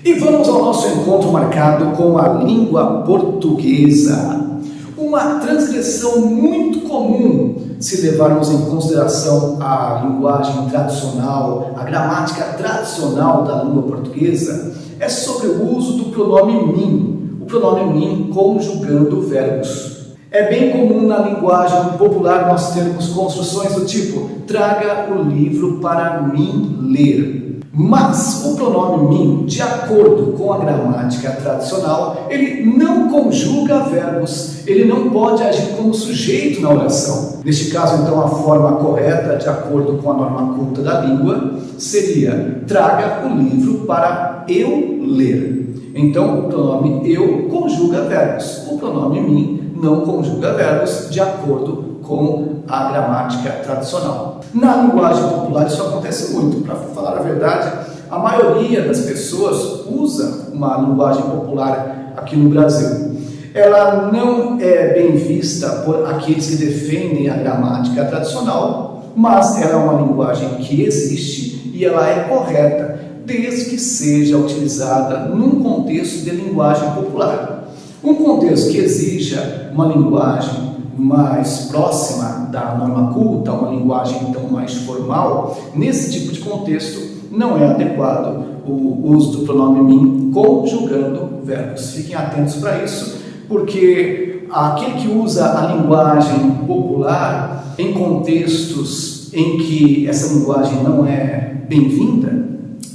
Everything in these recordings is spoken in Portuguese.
E vamos ao nosso encontro marcado com a língua portuguesa. Uma transgressão muito comum se levarmos em consideração a linguagem tradicional, a gramática tradicional da língua portuguesa, é sobre o uso do pronome mim, o pronome mim conjugando verbos. É bem comum na linguagem popular nós termos construções do tipo traga o livro para mim ler. Mas o pronome mim, de acordo com a gramática tradicional, ele não conjuga verbos, ele não pode agir como sujeito na oração. Neste caso, então, a forma correta, de acordo com a norma culta da língua, seria traga o livro para eu ler. Então, o pronome eu conjuga verbos, o pronome mim não conjuga verbos, de acordo com a gramática tradicional. Na linguagem popular isso acontece muito. Para falar a verdade, a maioria das pessoas usa uma linguagem popular aqui no Brasil. Ela não é bem vista por aqueles que defendem a gramática tradicional, mas ela é uma linguagem que existe e ela é correta, desde que seja utilizada num contexto de linguagem popular. Um contexto que exija uma linguagem mais próxima da norma culta, uma linguagem então mais formal, nesse tipo de contexto não é adequado o uso do pronome mim conjugando verbos. Fiquem atentos para isso, porque aquele que usa a linguagem popular em contextos em que essa linguagem não é bem-vinda,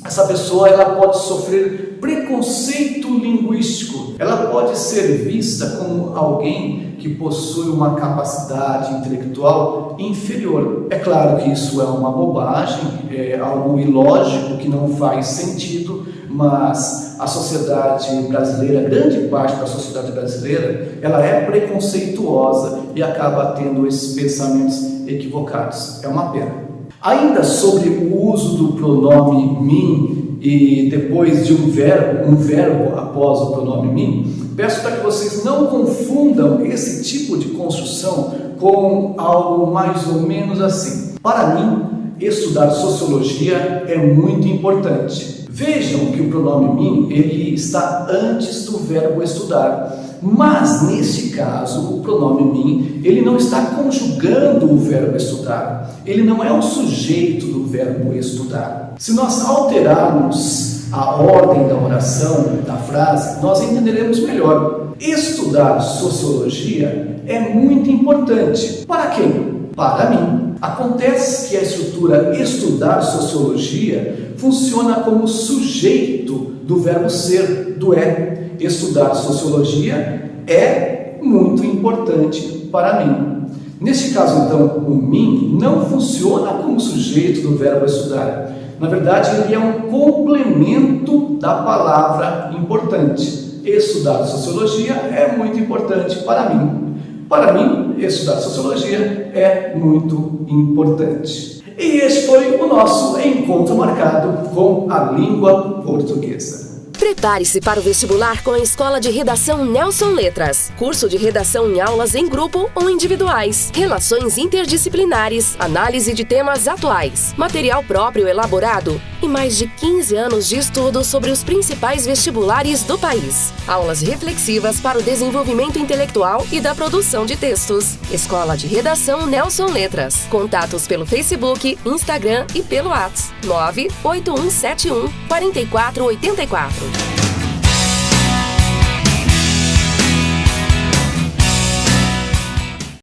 essa pessoa ela pode sofrer preconceito linguístico, ela pode ser vista como alguém que possui uma capacidade intelectual inferior. É claro que isso é uma bobagem, é algo ilógico que não faz sentido, mas a sociedade brasileira, grande parte da sociedade brasileira, ela é preconceituosa e acaba tendo esses pensamentos equivocados. É uma pena. Ainda sobre o uso do pronome mim e depois de um verbo após o pronome mim, peço para que vocês não confundam esse tipo de construção com algo mais ou menos assim. Para mim, estudar sociologia é muito importante. Vejam que o pronome mim ele está antes do verbo estudar, mas neste caso o pronome mim ele não está conjugando o verbo estudar, ele não é o sujeito do verbo estudar. Se nós alterarmos a ordem da oração, da frase, nós entenderemos melhor. Estudar sociologia é muito importante. Para quem? Para mim. Acontece que a estrutura estudar sociologia funciona como sujeito do verbo ser, do é. Estudar sociologia é muito importante para mim. Neste caso, então, o mim não funciona como sujeito do verbo estudar. Na verdade, ele é um complemento da palavra importante. Estudar sociologia é muito importante para mim. Para mim, estudar sociologia é muito importante. E esse foi o nosso encontro marcado com a língua portuguesa. Prepare-se para o vestibular com a Escola de Redação Nelson Letras. Curso de redação em aulas em grupo ou individuais. Relações interdisciplinares, análise de temas atuais, material próprio elaborado e mais de 15 anos de estudo sobre os principais vestibulares do país. Aulas reflexivas para o desenvolvimento intelectual e da produção de textos. Escola de Redação Nelson Letras. Contatos pelo Facebook, Instagram e pelo WhatsApp 98171 4484.